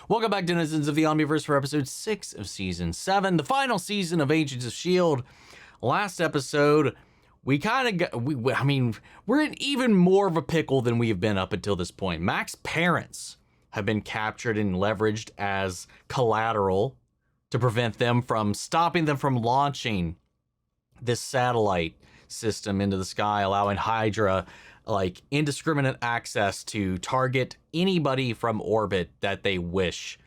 Welcome back, denizens of the Omniverse, for episode 6 of season 7, the final season of Agents of S.H.I.E.L.D. Last episode, we kind of got, we're in even more of a pickle than we have been up until this point. Mac's parents have been captured and leveraged as collateral to prevent them from stopping them from launching this satellite system into the sky, allowing Hydra like indiscriminate access to target anybody from orbit that they wish.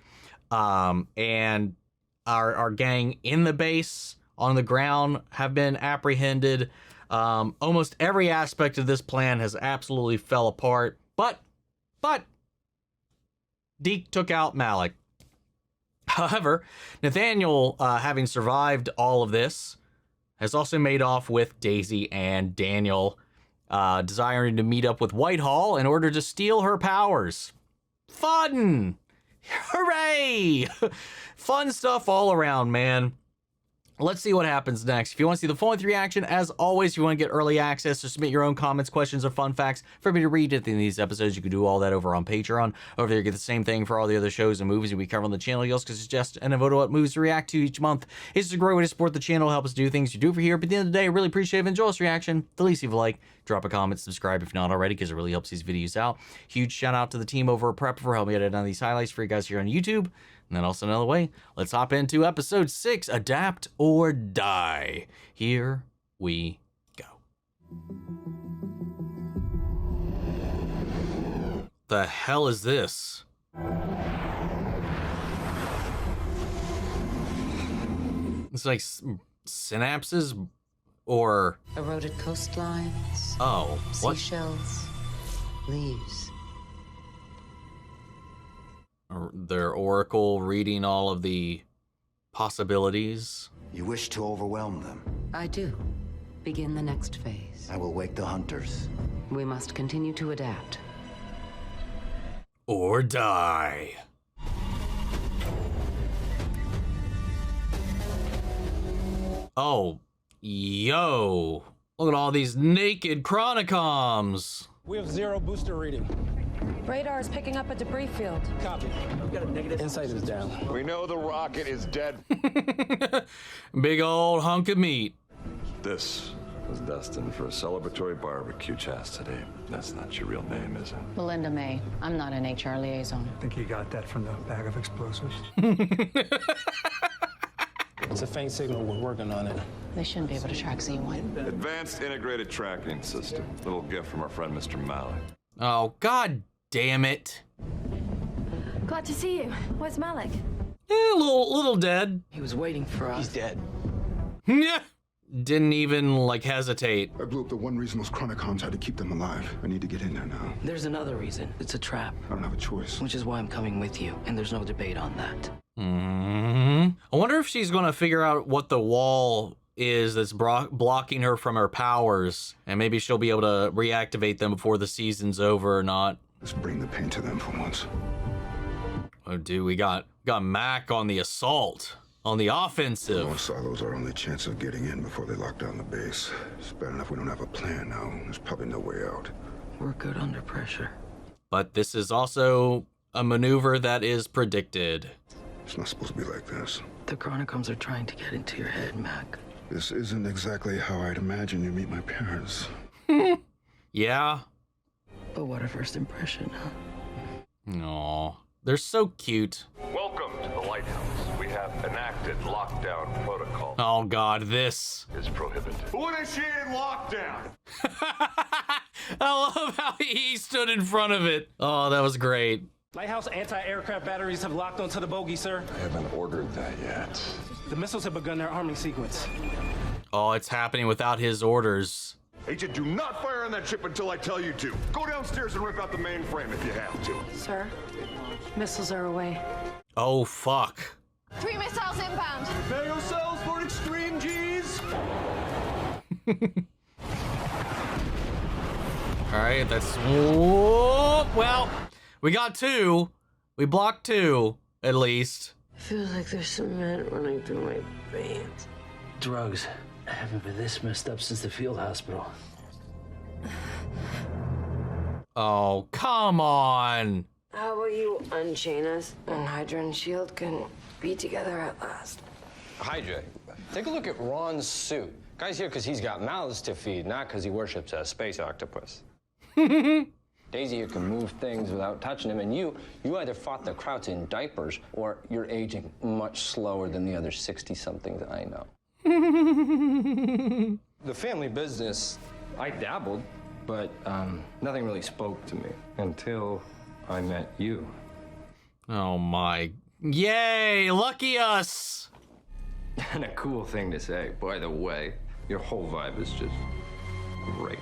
And our gang in the base on the ground have been apprehended. Almost every aspect of this plan has absolutely fell apart, but Deke took out Malik. However, Nathaniel, having survived all of this, has also made off with Daisy and Daniel, desiring to meet up with Whitehall in order to steal her powers. Fun! Hooray! Fun stuff all around, man. Let's see what happens next. If you want to see the full-length reaction, as always, if you want to get early access to submit your own comments, questions, or fun facts for me to read at the end of these episodes, you can do all that over on Patreon. Over there, you get the same thing for all the other shows and movies that we cover on the channel. You also can suggest and vote on what movies to react to each month. It's a great way to support the channel, help us do things you do for here. But at the end of the day, I really appreciate it. Enjoy this reaction. The least leave a like, drop a comment, subscribe if you're not already, because it really helps these videos out. Huge shout out to the team over at Prep for helping me edit on these highlights for you guys here on YouTube. And then also another way, let's hop into episode 6, Adapt or Die. Here we go. The hell is this? It's like synapses or... Eroded coastlines. Oh, what? Seashells. Leaves. Their oracle reading all of the possibilities. You wish to overwhelm them. I do. Begin the next phase. I will wake the hunters. We must continue to adapt. Or die. Oh, yo. Look at all these naked Chronicoms. We have 0 booster reading. Radar is picking up a debris field. Copy. I've got a negative. Insight is down. We know the rocket is dead. Big old hunk of meat. This was destined for a celebratory barbecue chastity. That's not your real name, is it? Melinda May. I'm not an HR liaison. I think you got that from the bag of explosives. It's a faint signal. We're working on it. They shouldn't be able to track Z1. Advanced integrated tracking system. Little gift from our friend Mr. Malik. Oh, god damn it. Glad to see you. Where's Malik? A little dead. He was waiting for us. He's dead. Yeah. Didn't even, like, hesitate. I blew up the one reason those Chronicons had to keep them alive. I need to get in there now. There's another reason. It's a trap. I don't have a choice. Which is why I'm coming with you, and there's no debate on that. I wonder if she's gonna figure out what the wall is that's blocking her from her powers, and maybe she'll be able to reactivate them before the season's over or not. Let's bring the pain to them for once. Oh, dude, we got Mac on the assault, on the offensive. Lone Solo's our only chance of getting in before they lock down the base. It's bad enough we don't have a plan now. There's probably no way out. We're good under pressure. But this is also a maneuver that is predicted. It's not supposed to be like this. The Chronicoms are trying to get into your head, Mac. This isn't exactly how I'd imagine you meet my parents. Yeah. But what a first impression, huh? Aw, they're so cute. Welcome to the lighthouse. We have enacted lockdown protocol. Oh god, this Is prohibited. Who initiated lockdown? I love how he stood in front of it. Oh, that was great. Lighthouse anti-aircraft batteries have locked onto the bogey, sir. I haven't ordered that yet. The missiles have begun their arming sequence. Oh, it's happening without his orders. Agent, do not fire on that ship until I tell you to. Go downstairs and rip out the mainframe if you have to. Sir, missiles are away. Oh, fuck. 3 missiles inbound. Prepare yourselves for extreme G's. All right, that's... Whoa, well, we got 2. We blocked 2, at least. Feels like there's cement running through my veins. Drugs. I haven't been this messed up since the field hospital. Oh, come on. How will you unchain us and Hydra and S.H.I.E.L.D. can be together at last? Hydra, take a look at Ron's suit. Guy's here because he's got mouths to feed, not because he worships a space octopus. Daisy here can move things without touching him, and you either fought the Krauts in diapers, or you're aging much slower than the other 60-somethings I know. The family business, I dabbled, but nothing really spoke to me until I met you. Oh my. Yay! Lucky us! And a cool thing to say, by the way, your whole vibe is just great.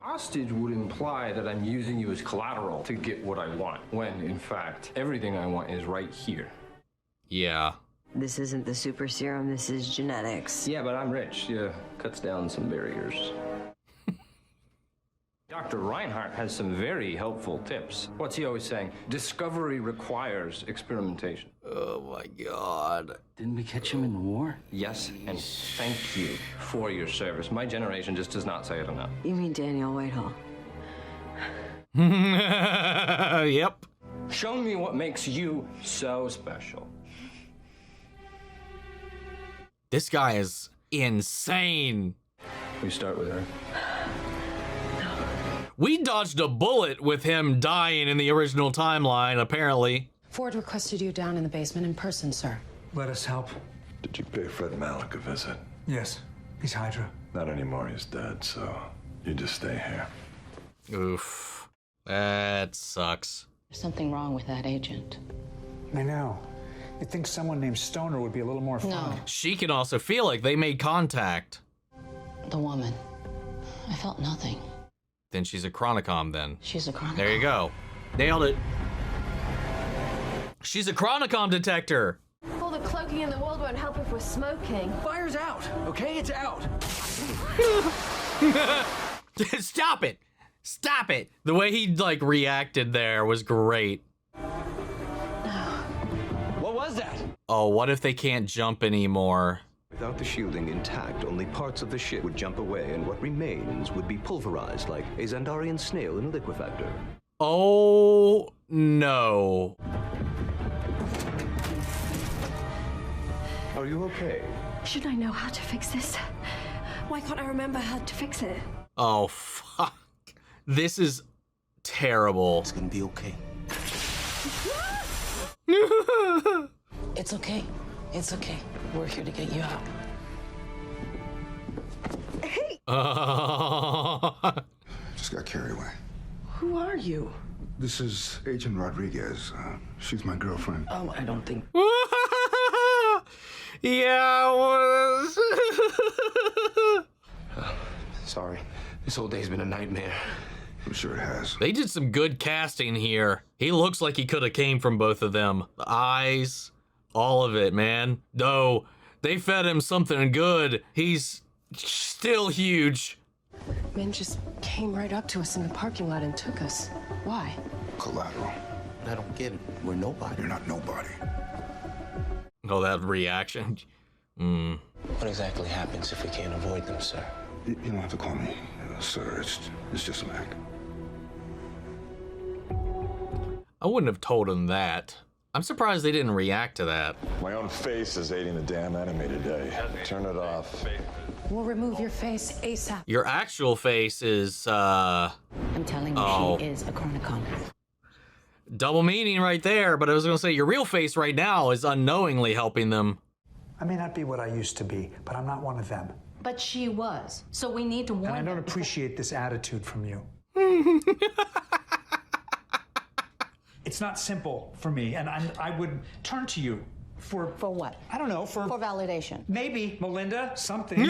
Hostage would imply that I'm using you as collateral to get what I want, when, in fact, everything I want is right here. Yeah. This isn't the super serum, this is genetics. Yeah, but I'm rich. Yeah, cuts down some barriers. Dr. Reinhardt has some very helpful tips. What's he always saying? Discovery requires experimentation. Oh my god. Didn't we catch him in the war? Yes, and thank you for your service. My generation just does not say it enough. You mean Daniel Whitehall? Yep. Show me what makes you so special. This guy is insane. We start with her. We dodged a bullet with him dying in the original timeline, apparently. Ford requested you down in the basement in person, sir. Let us help. Did you pay Fred Malik a visit? Yes, he's Hydra. Not anymore, he's dead, so you just stay here. Oof. That sucks. There's something wrong with that agent. I know. You'd think someone named Stoner would be a little more fun. No. She can also feel like they made contact. The woman. I felt nothing. Then she's a Chronicom then. She's a Chronicom. There you go. Nailed it. She's a Chronicom detector. All the cloaking in the world won't help if we're smoking. Fire's out, okay? It's out. Stop it. Stop it. The way he like reacted there was great. What was that? Oh, what if they can't jump anymore? Without the shielding intact, only parts of the ship would jump away, and what remains would be pulverized like a Xandarian snail in a liquefactor. Oh, no. Are you okay? Should I know how to fix this? Why can't I remember how to fix it? Oh, fuck. This is terrible. It's gonna be okay. It's okay. It's okay. We're here to get you out. Just got carried away. Who are you? This is Agent Rodriguez. She's my girlfriend. Oh, I don't think. Yeah. Sorry. This whole day's been a nightmare. I'm sure it has. They did some good casting here. He looks like he could have came from both of them. The eyes, all of it, man. No, they fed him something good. He's still huge. Men just came right up to us in the parking lot and took us. Why? Collateral. I don't get it. We're nobody. You're not nobody. Oh, that reaction. What exactly happens if we can't avoid them, sir? You don't have to call me sir. It's just Mac. I wouldn't have told him that. I'm surprised they didn't react to that. My own face is aiding the damn enemy today. Turn it off. We'll remove your face ASAP. Your actual face is, I'm telling you, she is a Chronicom. double meaning right there, but I was gonna say your real face right now is unknowingly helping them. I may not be what I used to be, but I'm not one of them. But she was. So we need to warn And I don't them. appreciate this attitude from you. It's not simple for me, and I would turn to you for what? I don't know, for validation. Maybe, Melinda, something.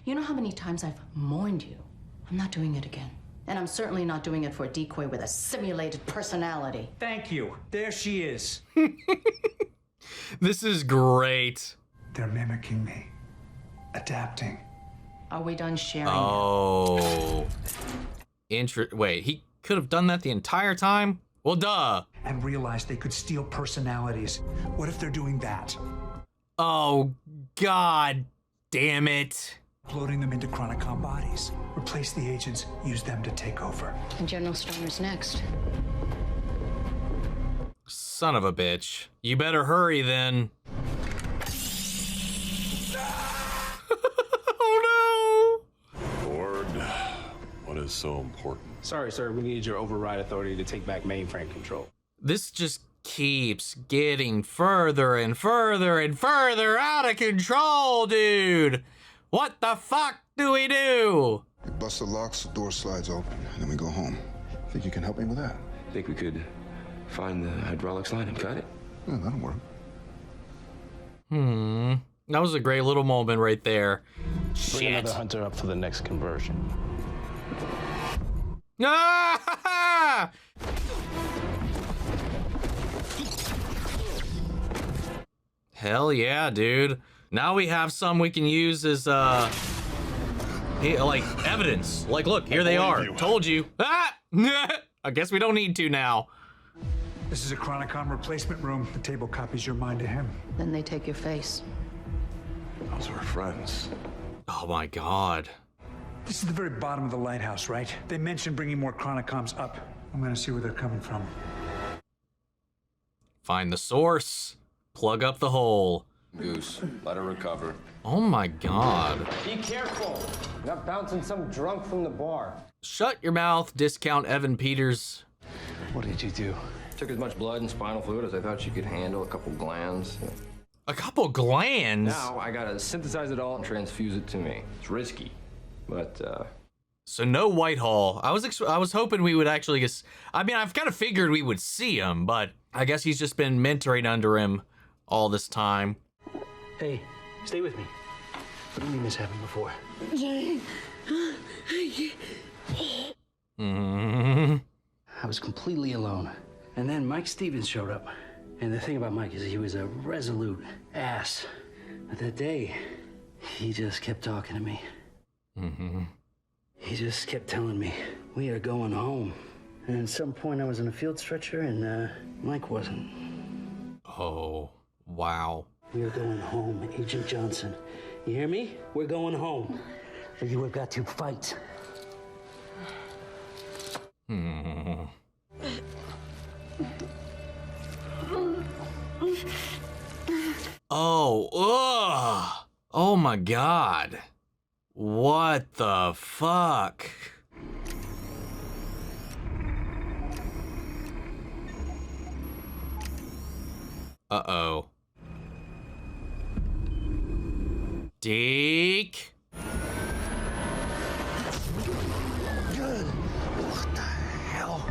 You know how many times I've mourned you? I'm not doing it again. And I'm certainly not doing it for a decoy with a simulated personality. Thank you. There she is. This is great. They're mimicking me. Adapting. Are we done sharing? Oh. Wait, he could have done that the entire time? Well, duh. And realized they could steal personalities. What if they're doing that? Oh, God damn it. Uploading them into Chronicom bodies. replace the agents, use them to take over. And General Stoner's next. Son of a bitch. You better hurry then. Oh no! Lord, what is so important? Sorry, sir. We need your override authority to take back mainframe control. This just keeps getting further and further and further out of control, dude. What the fuck do we do? We bust the locks, the door slides open, and then we go home. Think you can help me with that? Think we could find the hydraulics line and cut it? Yeah, that'll work. That was a great little moment right there. Bring another hunter up for the next conversion. Ah! Hell yeah, dude. Now we have some we can use as, like, evidence. Like, look, here they are. Told you. Ah! I guess we don't need to now. This is a Chronicom replacement room. The table copies your mind to him. Then they take your face. Those were friends. Oh my god. This is the very bottom of the lighthouse, right? They mentioned bringing more Chronicoms up. I'm gonna see where they're coming from. Find the source. Plug up the hole. Goose, let her recover. Oh my god. Be careful. You're not bouncing some drunk from the bar. Shut your mouth, discount Evan Peters. What did you do? Took as much blood and spinal fluid as I thought she could handle. A couple glands. A couple glands? Now I gotta synthesize it all and transfuse it to me. It's risky, but So no Whitehall. I was hoping we would actually get. I mean, I've kind of figured we would see him, but I guess he's just been mentoring under him all this time. Hey, stay with me. What do you mean this happened before? I was completely alone. And then Mike Stevens showed up. And the thing about Mike is he was a resolute ass. But that day, he just kept talking to me. He just kept telling me, we are going home. And at some point I was in a field stretcher and Mike wasn't. Oh, wow. We are going home, Agent Johnson. You hear me? We're going home. Or you have got to fight. Oh, ugh. Oh my god. What the fuck? Uh-oh. Deke? What the hell?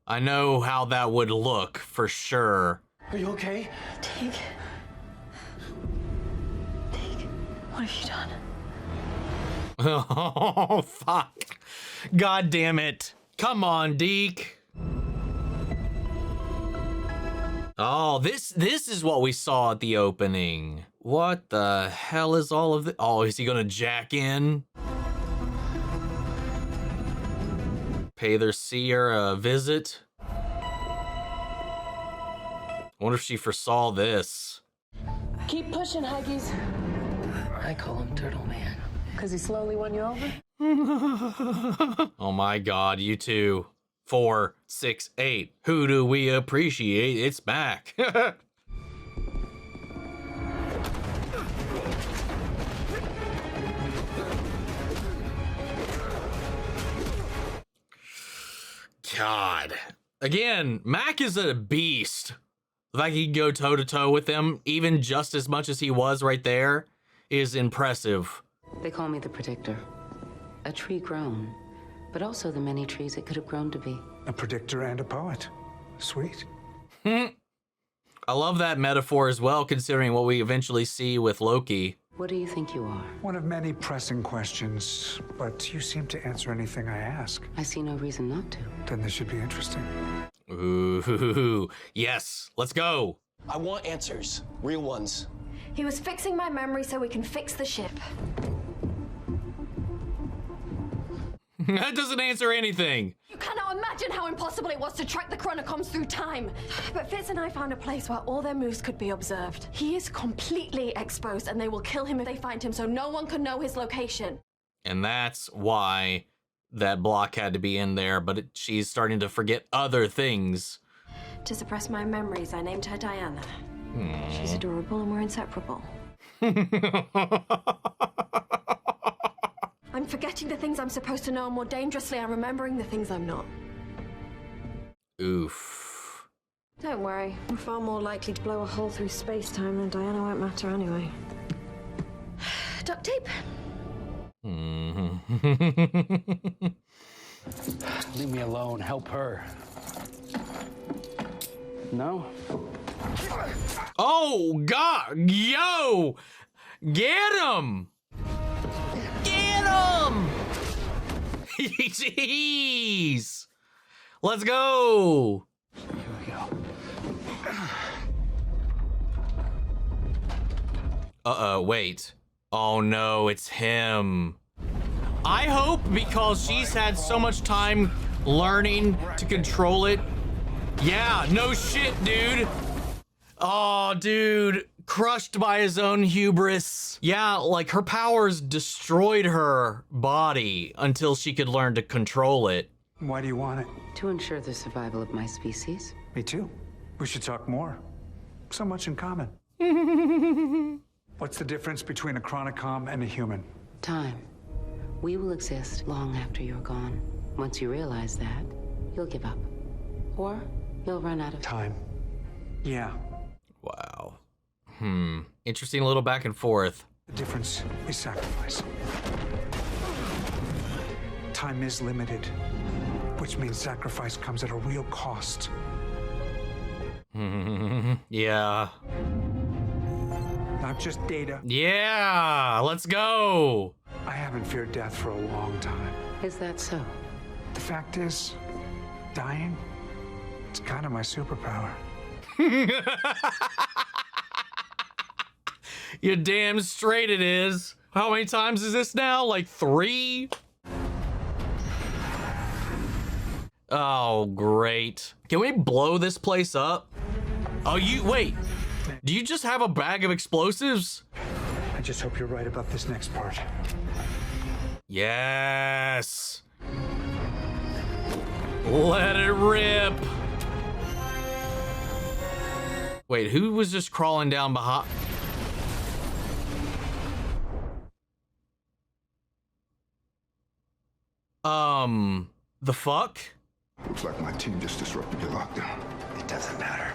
I know how that would look, for sure. Are you okay? Deke. Deke, what have you done? Oh, fuck. God damn it. Come on, Deke. Oh, this is what we saw at the opening. What the hell is all of this? Oh, is he gonna jack in? Pay their seer a visit? Wonder if she foresaw this. Keep pushing, Huggies. I call him Turtle Man. Because he slowly won you over? Oh my god, you two. 4, 6, 8. Who do we appreciate? It's back. God. Again, Mac is a beast. The fact he can go toe to toe with them, even just as much as he was right there, is impressive. They call me the Predictor. A tree grown, but also the many trees it could have grown to be. A predictor and a poet. Sweet. I love that metaphor as well, considering what we eventually see with Loki. What do you think you are? One of many pressing questions, but you seem to answer anything I ask. I see no reason not to. Then this should be interesting. Ooh, yes, let's go. I want answers. Real ones. He was fixing my memory so we can fix the ship. That doesn't answer anything. You cannot imagine how impossible it was to track the Chronicoms through time. But Fitz and I found a place where all their moves could be observed. He is completely exposed, and they will kill him if they find him, so no one can know his location. And that's why that block had to be in there, but she's starting to forget other things. To suppress my memories, I named her Diana. She's adorable and we're inseparable. I'm forgetting the things I'm supposed to know, and more dangerously, I'm remembering the things I'm not. Oof. Don't worry, we're far more likely to blow a hole through space-time than Diana won't matter anyway. Duct tape? Leave me alone. Help her. No? Oh, God. Yo. Get him. Get him. Jeez. Let's go. Here we go. Uh-oh, wait. Oh, no, it's him. I hope because she's had so much time learning to control it. Yeah, no shit, dude. Oh, dude. Crushed by his own hubris. Yeah, like her powers destroyed her body until she could learn to control it. Why do you want it? To ensure the survival of my species. Me too. We should talk more. So much in common. What's the difference between a chronicom and a human? Time. We will exist long after you're gone. Once you realize that, you'll give up. Or you'll run out of time. Yeah. Wow. Interesting little back and forth. The difference is sacrifice. Time is limited, which means sacrifice comes at a real cost. Yeah. Not just data. Yeah, let's go. I haven't feared death for a long time. Is that so? The fact is, dying, it's kind of my superpower. You're damn straight it is. How many times is this now? Like 3? Oh, great. Can we blow this place up? Oh, wait. Do you just have a bag of explosives? I just hope you're right about this next part. Yes. Let it rip. Wait, who was just crawling down behind? The fuck? Looks like my team just disrupted your lockdown. It doesn't matter.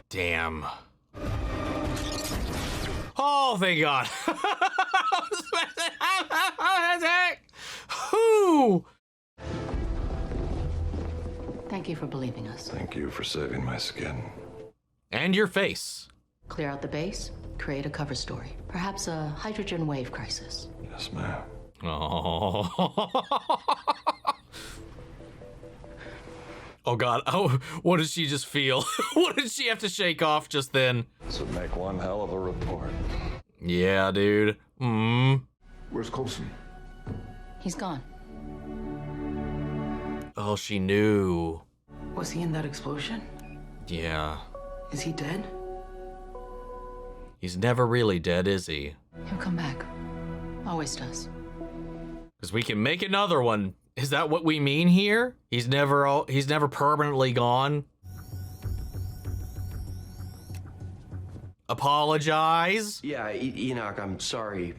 Damn. Oh, thank God. Whew. Thank you for believing us. Thank you for saving my skin. And your face. Clear out the base, create a cover story. Perhaps a hydrogen wave crisis. Yes, ma'am. Oh. Oh, God. Oh, what did she just feel? What did she have to shake off just then? This would make one hell of a report. Yeah, dude. Where's Coulson? He's gone. Oh, she knew. Was he in that explosion? Yeah. Is he dead? He's never really dead, is he? He'll come back. Always does. Because we can make another one. Is that what we mean here? He's never permanently gone. Apologize. Yeah, Enoch, I'm sorry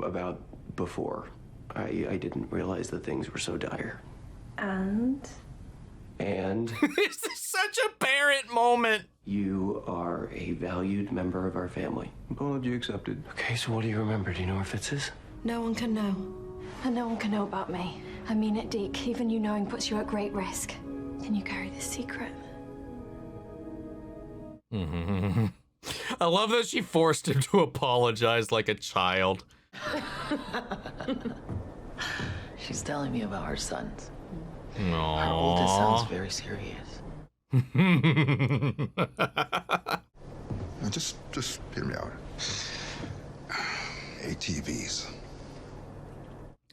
about before. I didn't realize that things were so dire. And? This is such a parent moment. You are a valued member of our family. Apology accepted. Okay, so what do you remember? Do you know where Fitz is? No one can know. And no one can know about me. I mean it, Deke. Even you knowing puts you at great risk. Can you carry this secret? I love that she forced him to apologize like a child. She's telling me about her sons. Aww. Her oldest sounds very serious. Now just hear me out. ATVs.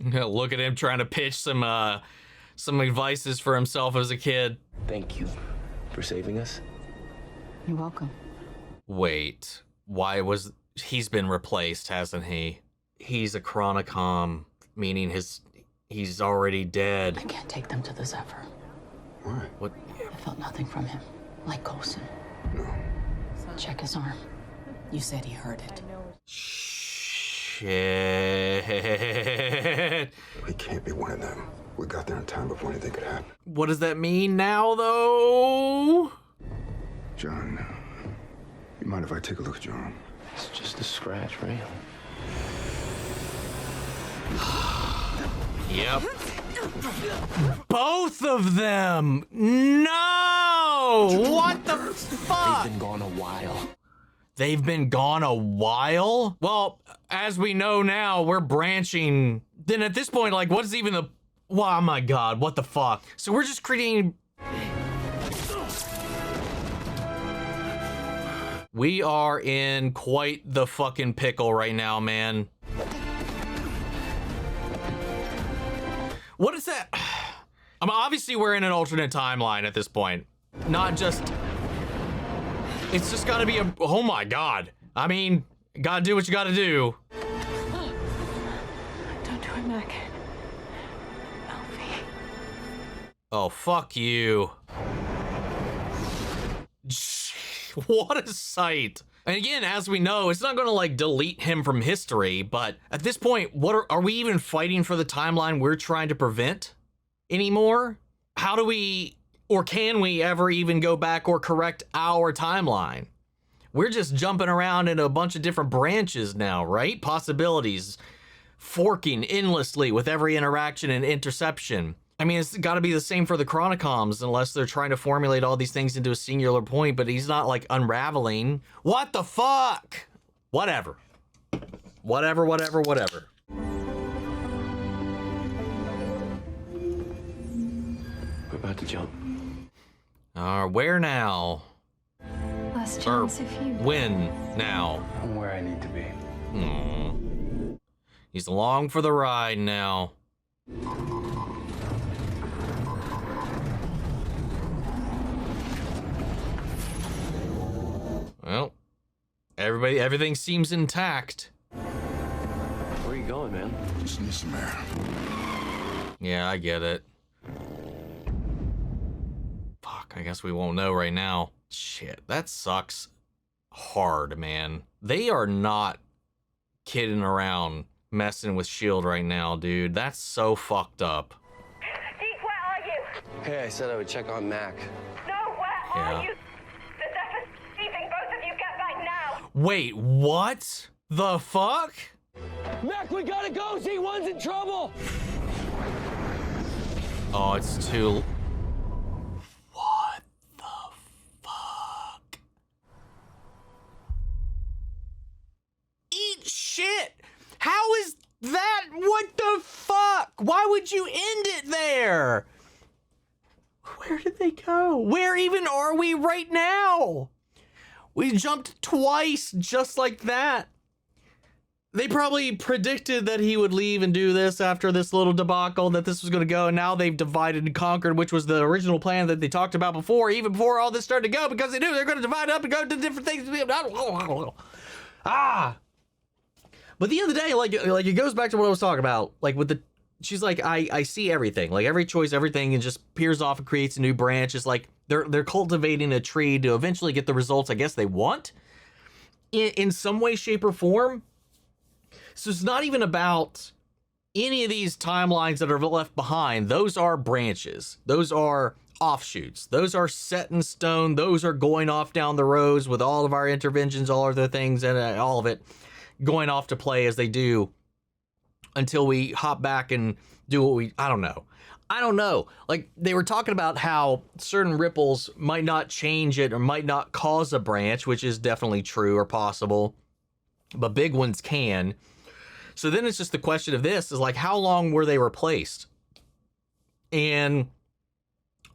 Look at him trying to pitch some advices for himself as a kid. Thank you for saving us. You're welcome. Wait, he's been replaced, hasn't he? He's a Chronicom, meaning he's already dead. I can't take them to the Zephyr. Why? What? I felt nothing from him. Like Coulson. No. Check his arm. You said he heard it. Shit. He can't be one of them. We got there in time before anything could happen. What does that mean now, though? John, you mind if I take a look at your arm? It's just a scratch, right? Yep. Both of them! No! What the fuck? They've been gone a while. They've been gone a while? Well, as we know now, we're branching. Then at this point, like, what is even the... Oh my god, what the fuck? So we're just creating... We are in quite the fucking pickle right now, man. What is that? Obviously we're in an alternate timeline at this point. Not just... It's just gotta be a... Oh my god. I mean, gotta do what you gotta do. Don't do it, Mac. Alfie. Oh, fuck you. What a sight. And again, as we know, it's not gonna like delete him from history, but at this point, what are we even fighting for the timeline we're trying to prevent anymore? How do we, or can we ever even go back or correct our timeline? We're just jumping around in a bunch of different branches now, right? Possibilities, forking endlessly with every interaction and interception. I mean, it's got to be the same for the Chronicoms, unless they're trying to formulate all these things into a singular point, but he's not, like, unraveling. What the fuck? Whatever. Whatever. We're about to jump. Where now? Last chance if you... When now? I'm where I need to be. He's along for the ride now. Well, everything seems intact. Where are you going, man? Just need some air. Yeah, I get it. Fuck, I guess we won't know right now. Shit, that sucks hard, man. They are not kidding around messing with S.H.I.E.L.D. right now, dude. That's so fucked up. Deke, where are you? Hey, I said I would check on Mac. No, where Yeah. are you? The Zephyr's leaving. Both of you get back now. Wait, what the fuck? Mac, we gotta go! Z1's in trouble! Oh, it's too... What the fuck? Eat shit! How is that? What the fuck? Why would you end it there? Where did they go? Where even are we right now? We jumped twice just like that. They probably predicted that he would leave and do this after this little debacle, that this was going to go, and now they've divided and conquered, which was the original plan that they talked about before, even before all this started to go, because they knew they're going to divide up and go to different things. Ah! But at the end of the day, like it goes back to what I was talking about. Like with the, she's like, I see everything, like every choice, everything, and just peers off and creates a new branch. It's like they're cultivating a tree to eventually get the results I guess they want in some way, shape, or form. So it's not even about any of these timelines that are left behind. Those are branches. Those are offshoots. Those are set in stone. Those are going off down the roads with all of our interventions, all of the things, and all of it going off to play as they do until we hop back and do what we... I don't know. Like, they were talking about how certain ripples might not change it or might not cause a branch, which is definitely true or possible, but big ones can. So then it's just the question of this is like, how long were they replaced? And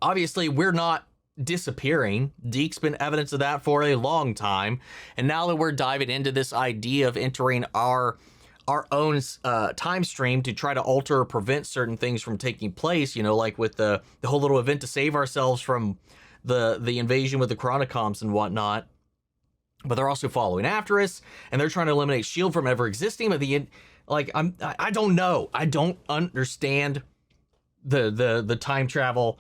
obviously we're not disappearing. Deke's been evidence of that for a long time. And now that we're diving into this idea of entering our own time stream to try to alter or prevent certain things from taking place, you know, like with the whole little event to save ourselves from the invasion with the Chronicoms and whatnot. but they're also following after us, and they're trying to eliminate S.H.I.E.L.D. from ever existing. But the end, like, I don't know. I don't understand the time travel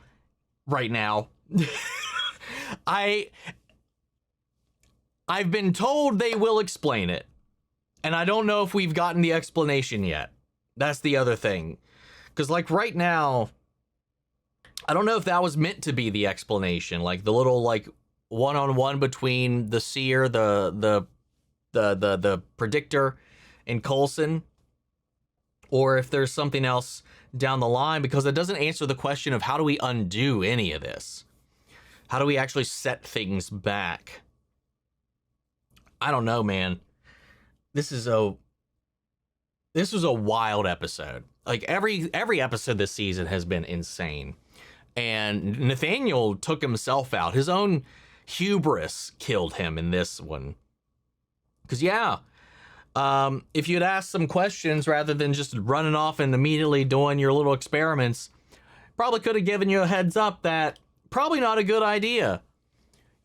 right now. I've been told they will explain it, and I don't know if we've gotten the explanation yet. That's the other thing, because like right now, I don't know if that was meant to be the explanation, like the little like one-on-one between the seer, the predictor, and Coulson, or if there's something else down the line, because it doesn't answer the question of how do we undo any of this? How do we actually set things back? I don't know, man. This was a wild episode. Like every episode this season has been insane. And Nathaniel took himself out. His own hubris killed him in this one. Because, yeah, if you'd asked some questions rather than just running off and immediately doing your little experiments, probably could have given you a heads up that probably not a good idea.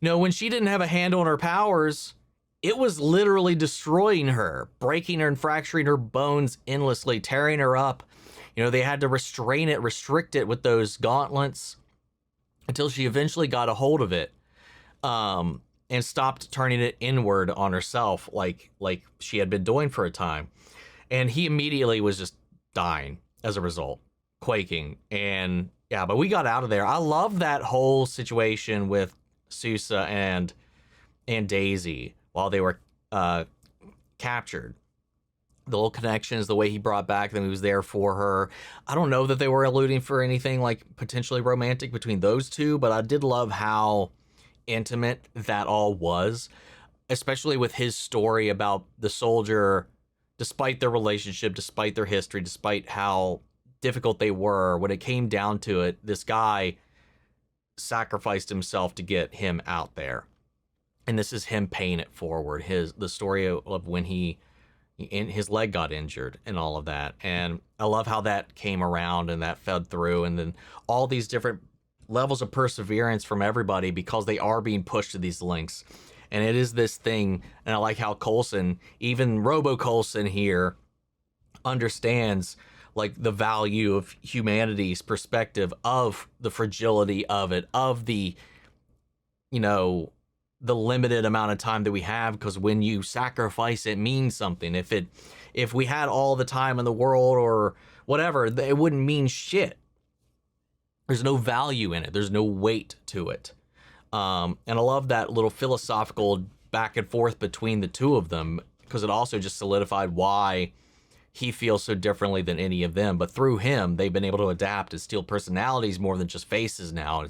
You know, when she didn't have a handle on her powers, it was literally destroying her, breaking her and fracturing her bones endlessly, tearing her up. You know, they had to restrict it with those gauntlets until she eventually got a hold of it, and stopped turning it inward on herself like she had been doing for a time. And he immediately was just dying as a result, quaking. And yeah, but we got out of there. I love that whole situation with Sousa and Daisy while they were captured. The little connections, the way he brought back them, he was there for her. I don't know that they were alluding for anything like potentially romantic between those two, but I did love how intimate that all was, especially with his story about the soldier, despite their relationship, despite their history, despite how difficult they were, when it came down to it, this guy sacrificed himself to get him out there. And this is him paying it forward. The story of when his leg got injured and all of that. And I love how that came around and that fed through. And then all these different levels of perseverance from everybody, because they are being pushed to these links. And it is this thing. And I like how Coulson, even Robo Coulson here, understands like the value of humanity's perspective, of the fragility of it, of the, you know, the limited amount of time that we have, because when you sacrifice, it means something. If we had all the time in the world or whatever, it wouldn't mean shit. There's no value in it. There's no weight to it. And I love that little philosophical back and forth between the two of them, because it also just solidified why he feels so differently than any of them. But through him, they've been able to adapt and steal personalities more than just faces now.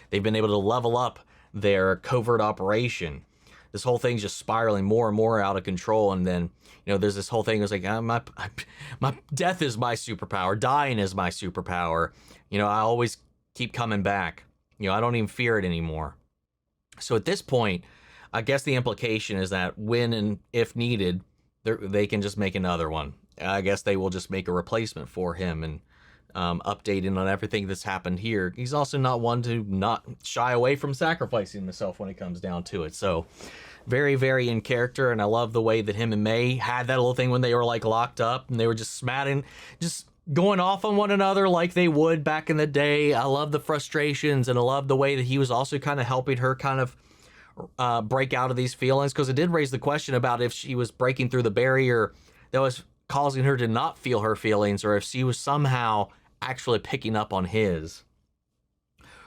They've been able to level up their covert operation. This whole thing's just spiraling more and more out of control. And then, you know, there's this whole thing. It's like, my death is my superpower. Dying is my superpower. You know, I always keep coming back. You know, I don't even fear it anymore. So at this point, I guess the implication is that when and if needed, they can just make another one. I guess they will just make a replacement for him and updating on everything that's happened here. He's also not one to not shy away from sacrificing himself when it comes down to it. So very, very in character. And I love the way that him and May had that little thing when they were like locked up and they were just smatting, just going off on one another like they would back in the day. I love the frustrations, and I love the way that he was also kind of helping her kind of break out of these feelings, because it did raise the question about if she was breaking through the barrier that was causing her to not feel her feelings, or if she was somehow actually picking up on his.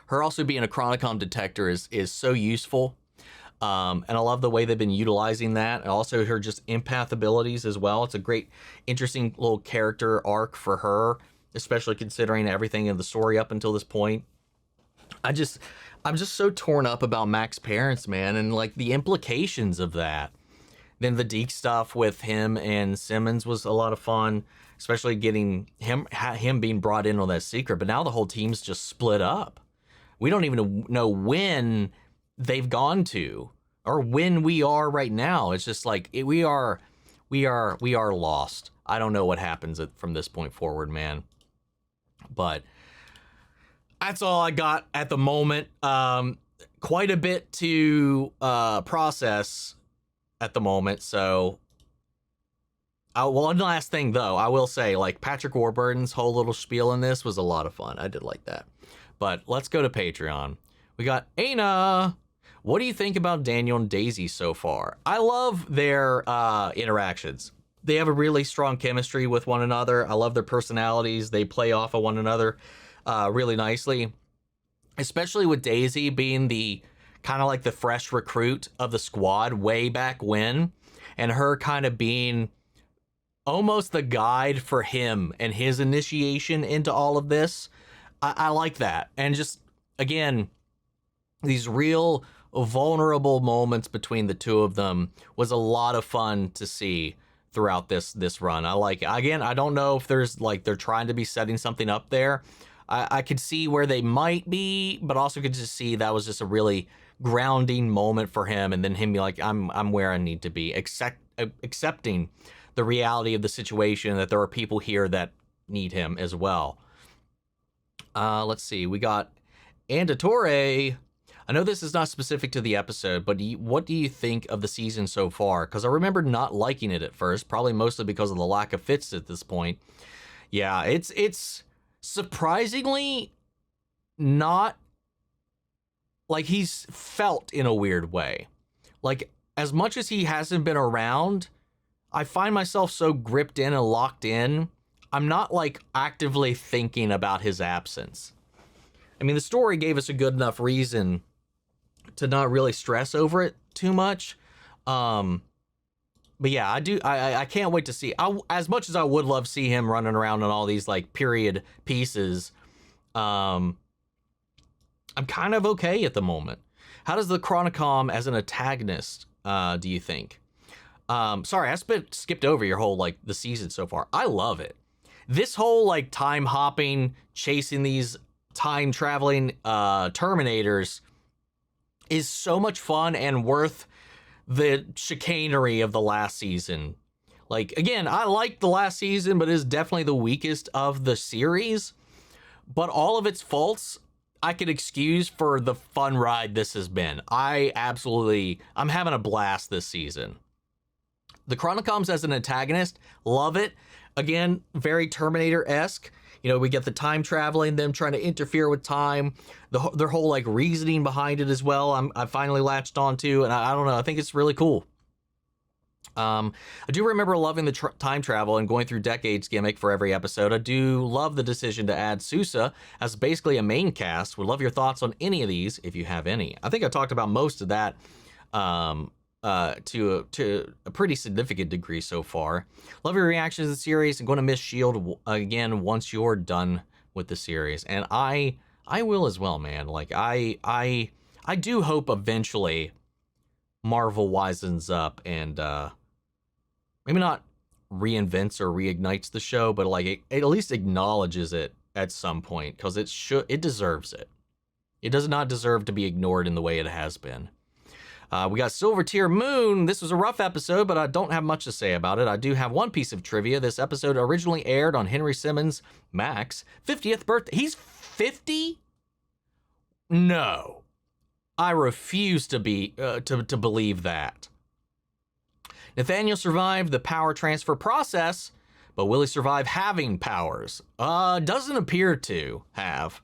Her also being a Chronicom detector is so useful. And I love the way they've been utilizing that. And also her just empath abilities as well. It's a great, interesting little character arc for her, especially considering everything in the story up until this point. I'm just so torn up about Mac's parents, man, and like the implications of that. Then the Deke stuff with him and Simmons was a lot of fun, especially getting him being brought in on that secret. But now the whole team's just split up. We don't even know when they've gone to or when we are right now. It's just like we are lost. I don't know what happens from this point forward, man. But that's all I got at the moment. Quite a bit to process at the moment. So, one last thing though, I will say, like, Patrick Warburton's whole little spiel in this was a lot of fun. I did like that. But let's go to Patreon. We got Aina. What do you think about Daniel and Daisy so far? I love their interactions. They have a really strong chemistry with one another. I love their personalities. They play off of one another really nicely, especially with Daisy being the kind of like the fresh recruit of the squad way back when, and her kind of being almost the guide for him and his initiation into all of this. I like that. And just, again, these real vulnerable moments between the two of them was a lot of fun to see throughout this run. I like it. Again, I don't know if there's like they're trying to be setting something up there. I could see where they might be, but also could just see that was just a really grounding moment for him, and then him be like, I'm where I need to be, accepting the reality of the situation, that there are people here that need him as well. Let's see, we got Andatore. I know this is not specific to the episode, but what do you think of the season so far? Because I remember not liking it at first, probably mostly because of the lack of fits at this point. Yeah, it's surprisingly not like he's felt in a weird way. Like, as much as he hasn't been around, I find myself so gripped in and locked in. I'm not like actively thinking about his absence. I mean, the story gave us a good enough reason to not really stress over it too much. But yeah, I can't wait to see. As much as I would love to see him running around on all these like period pieces, I'm kind of okay at the moment. How does the Chronicom as an antagonist, do you think? Sorry, I skipped over your whole like the season so far. I love it. This whole like time hopping, chasing these time traveling Terminators is so much fun and worth the chicanery of the last season. Like, again, I liked the last season, but it is definitely the weakest of the series. But all of its faults, I could excuse for the fun ride this has been. I'm having a blast this season. The Chronicoms as an antagonist, love it. Again, very Terminator-esque. You know, we get the time traveling, them trying to interfere with time, their whole like reasoning behind it as well. I finally latched onto, and I don't know, I think it's really cool. I do remember loving the time travel and going through decades gimmick for every episode. I do love the decision to add Sousa as basically a main cast. Would love your thoughts on any of these, if you have any. I think I talked about most of that to a pretty significant degree so far. Love your reactions to the series, and going to miss S.H.I.E.L.D. again once you're done with the series. And I will as well, man. Like I do hope eventually Marvel wisens up and maybe not reinvents or reignites the show, but like it at least acknowledges it at some point, because it deserves it. It does not deserve to be ignored in the way it has been. We got Silver Tier Moon. This was a rough episode, but I don't have much to say about it. I do have one piece of trivia. This episode originally aired on Henry Simmons' Mac's 50th birthday. He's 50? No. I refuse to believe that. Nathaniel survived the power transfer process, but will he survive having powers? Doesn't appear to have.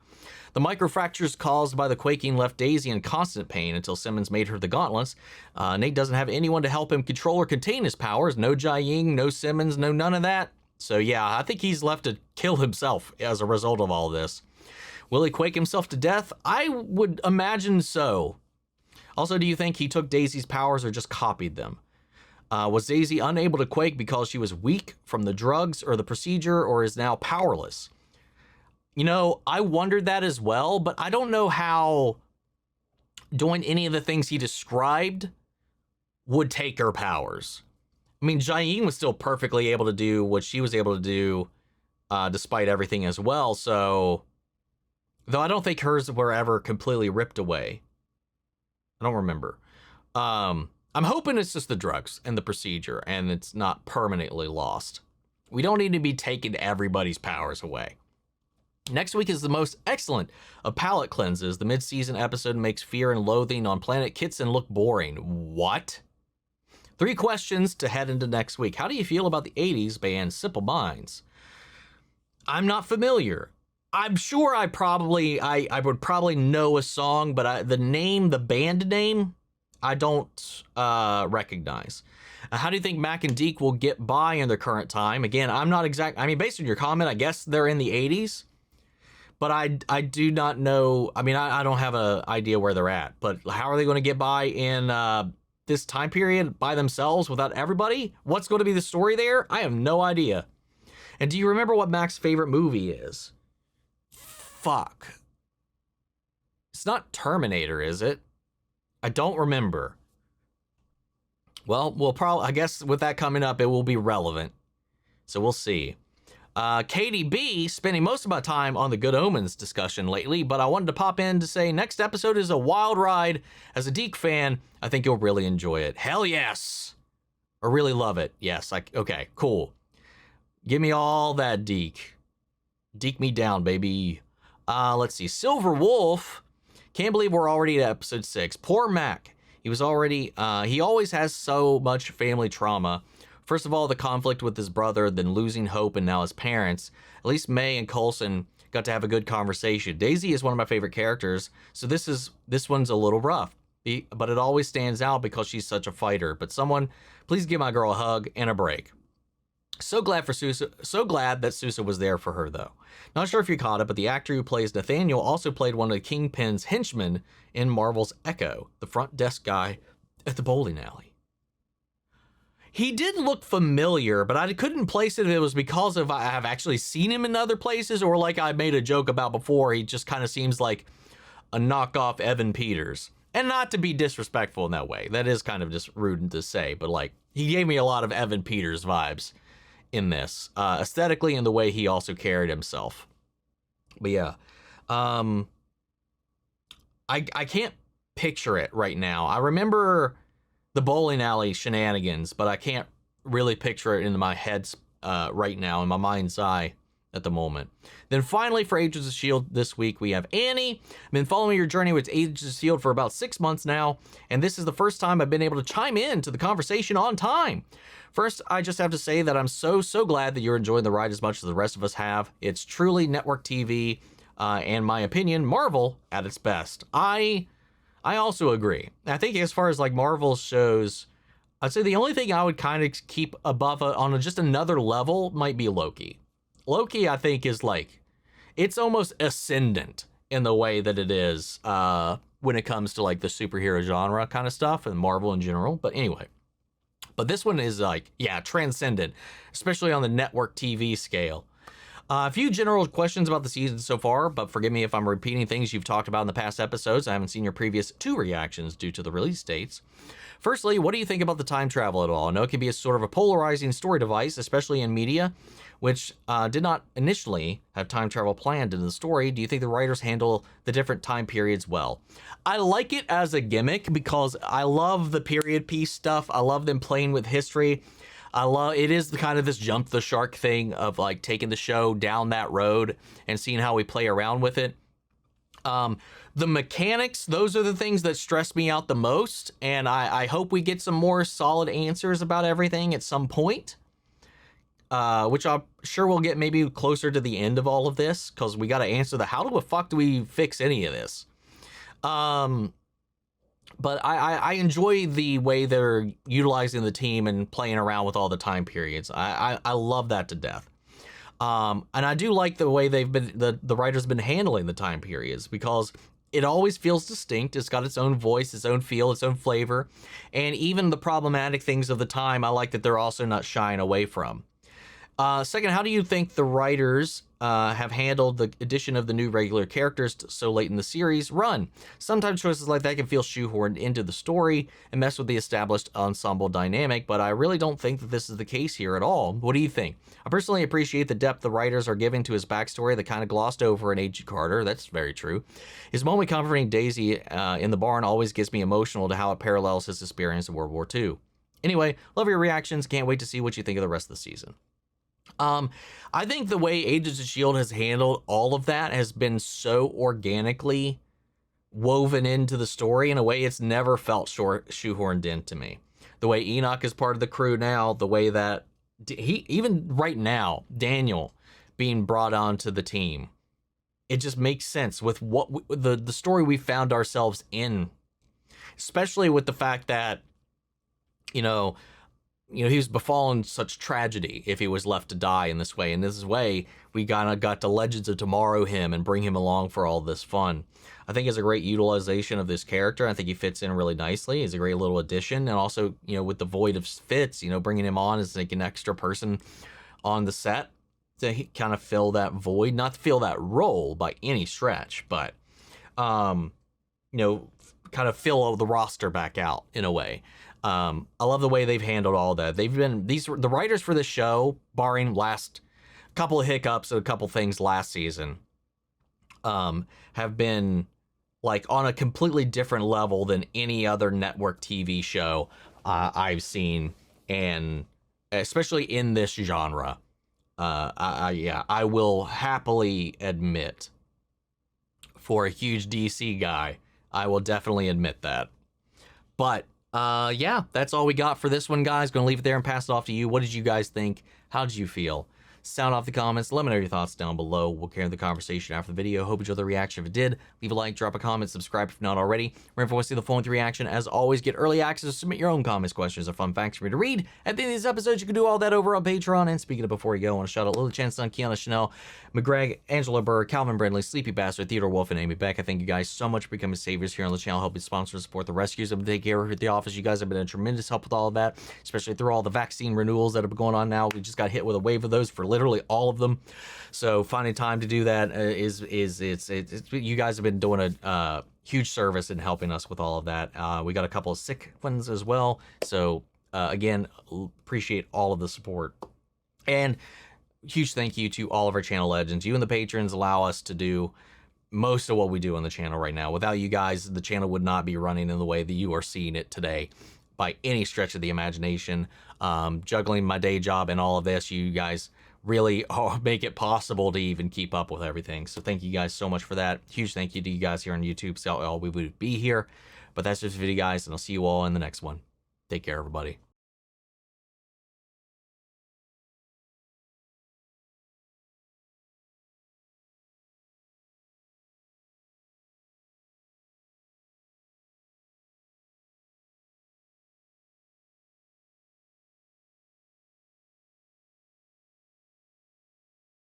The microfractures caused by the quaking left Daisy in constant pain until Simmons made her the gauntlets. Nate doesn't have anyone to help him control or contain his powers. No Jia-Ying, no Simmons, no none of that. So yeah, I think he's left to kill himself as a result of all this. Will he quake himself to death? I would imagine so. Also, do you think he took Daisy's powers or just copied them? Was Daisy unable to quake because she was weak from the drugs or the procedure, or is now powerless? You know, I wondered that as well, but I don't know how doing any of the things he described would take her powers. I mean, Jia-Ying was still perfectly able to do what she was able to do despite everything as well, so... Though I don't think hers were ever completely ripped away. I don't remember. I'm hoping it's just the drugs and the procedure, and it's not permanently lost. We don't need to be taking everybody's powers away. Next week is the most excellent of palate cleanses. The mid-season episode makes Fear and Loathing on Planet Kitson look boring. What? 3 questions to head into next week. How do you feel about the 80s band Simple Minds? I'm not familiar. I'm sure I would probably know a song, but the band name, I don't recognize. How do you think Mac and Deke will get by in their current time? Again, I'm not exact. I mean, based on your comment, I guess they're in the 80s, but I do not know. I mean, I don't have an idea where they're at, but how are they going to get by in this time period by themselves without everybody? What's going to be the story there? I have no idea. And do you remember what Mac's favorite movie is? Fuck. It's not Terminator, is it? I don't remember. Well, I guess with that coming up, it will be relevant. So we'll see. Katie B, spending most of my time on the Good Omens discussion lately, but I wanted to pop in to say next episode is a wild ride. As a Deke fan, I think you'll really enjoy it. Hell yes. Or really love it. Yes. Okay, cool. Give me all that Deke. Deke me down, baby. Let's see. Silver Wolf. Can't believe we're already at episode 6. Poor Mac. He always has so much family trauma. First of all, the conflict with his brother, then losing hope, and now his parents. At least May and Coulson got to have a good conversation. Daisy is one of my favorite characters, so this one's a little rough. But it always stands out because she's such a fighter. But someone, please give my girl a hug and a break. So glad that Sousa was there for her, though. Not sure if you caught it, but the actor who plays Nathaniel also played one of the Kingpin's henchmen in Marvel's Echo, the front desk guy at the bowling alley. He did look familiar, but I couldn't place it if it was because of I have actually seen him in other places, or like I made a joke about before, he just kind of seems like a knockoff Evan Peters. And not to be disrespectful in that way. That is kind of just rude to say, but like he gave me a lot of Evan Peters vibes in this, aesthetically, and the way he also carried himself. But yeah, I can't picture it right now. I remember the bowling alley shenanigans, but I can't really picture it in my head right now, in my mind's eye at the moment. Then finally, for Agents of S.H.I.E.L.D. this week, we have Annie. I've been following your journey with Agents of S.H.I.E.L.D. for about 6 months now, and this is the first time I've been able to chime in to the conversation on time. First, I just have to say that I'm so glad that you're enjoying the ride as much as the rest of us have. It's truly network TV, and my opinion, Marvel at its best. I also agree. I think as far as like Marvel shows, I'd say the only thing I would kind of keep above on just another level might be Loki. Loki, I think, is like, it's almost ascendant in the way that it is when it comes to like the superhero genre kind of stuff and Marvel in general. But anyway. But this one is like, yeah, transcendent, especially on the network TV scale. A few general questions about the season so far, but forgive me if I'm repeating things you've talked about in the past episodes. I haven't seen your previous 2 reactions due to the release dates. Firstly, what do you think about the time travel at all? I know it can be a sort of a polarizing story device, especially in media, which did not initially have time travel planned in the story. Do you think the writers handle the different time periods well? I like it as a gimmick because I love the period piece stuff. I love them playing with history. It is kind of this jump the shark thing of like taking the show down that road and seeing how we play around with it. The mechanics, those are the things that stress me out the most, and I hope we get some more solid answers about everything at some point, which I'm sure we'll get maybe closer to the end of all of this, because we got to answer how the fuck do we fix any of this? But I enjoy the way they're utilizing the team and playing around with all the time periods. I love that to death. And I do like the way the writers have been handling the time periods, because it always feels distinct. It's got its own voice, its own feel, its own flavor. And even the problematic things of the time, I like that they're also not shying away from. Second, how do you think the writers have handled the addition of the new regular characters so late in the series run? Sometimes choices like that can feel shoehorned into the story and mess with the established ensemble dynamic, but I really don't think that this is the case here at all. What do you think? I personally appreciate the depth the writers are giving to his backstory that kind of glossed over in Agent Carter. That's very true. His moment comforting Daisy in the barn always gets me emotional to how it parallels his experience in World War II. Anyway, love your reactions. Can't wait to see what you think of the rest of the season. I think the way Agents of S.H.I.E.L.D. has handled all of that has been so organically woven into the story in a way it's never felt shoehorned in to me. the way Enoch is part of the crew now, the way that he, even right now, Daniel being brought onto the team, it just makes sense with what the story we found ourselves in, especially with the fact that, you know, he was befallen such tragedy if he was left to die in this way. In this way, we kind of got to Legends of Tomorrow him and bring him along for all this fun. I think it's a great utilization of this character. I think he fits in really nicely. He's a great little addition. And also, you know, with the void of Fitz, you know, bringing him on as like an extra person on the set to kind of fill that void, not to fill that role by any stretch, but, you know, kind of fill the roster back out in a way. I love the way they've handled all that. They've been, the writers for this show, barring last couple of hiccups and a couple things last season, have been like on a completely different level than any other network TV show I've seen, and especially in this genre. I will happily admit, for a huge DC guy, I will definitely admit that. But yeah, that's all we got for this one, guys. Gonna leave it there and pass it off to you. What did you guys think? How did you feel? Sound off the comments. Let me know your thoughts down below. We'll carry the conversation after the video. Hope you enjoyed the reaction. If it did, leave a like, drop a comment, subscribe if not already. Remember, if you want to see the full-length reaction, as always, get early access, submit your own comments, questions, or fun facts for me to read. At the end of these episodes, you can do all that over on Patreon. And speaking of before you go, I want to shout out Lily Chanson, Kiana Chanel, McGreg, Angela Burr, Calvin Brindley, Sleepy Bastard, Theodore Wolf, and Amy Beck. I thank you guys so much for becoming saviors here on the channel, helping sponsor and support the rescues of the care here at the office. You guys have been a tremendous help with all of that, especially through all the vaccine renewals that have been going on now. We just got hit with a wave of those for literally all of them. So finding time to do that is you guys have been doing a huge service in helping us with all of that. We got a couple of sick ones as well. So again, appreciate all of the support. And huge thank you to all of our channel legends. You and the patrons allow us to do most of what we do on the channel right now. Without you guys, the channel would not be running in the way that you are seeing it today by any stretch of the imagination. Juggling my day job and all of this, you guys really make it possible to even keep up with everything. So thank you guys so much for that. Huge thank you to you guys here on YouTube. So all we would be here. But that's just the video, guys, and I'll see you all in the next one. Take care, everybody.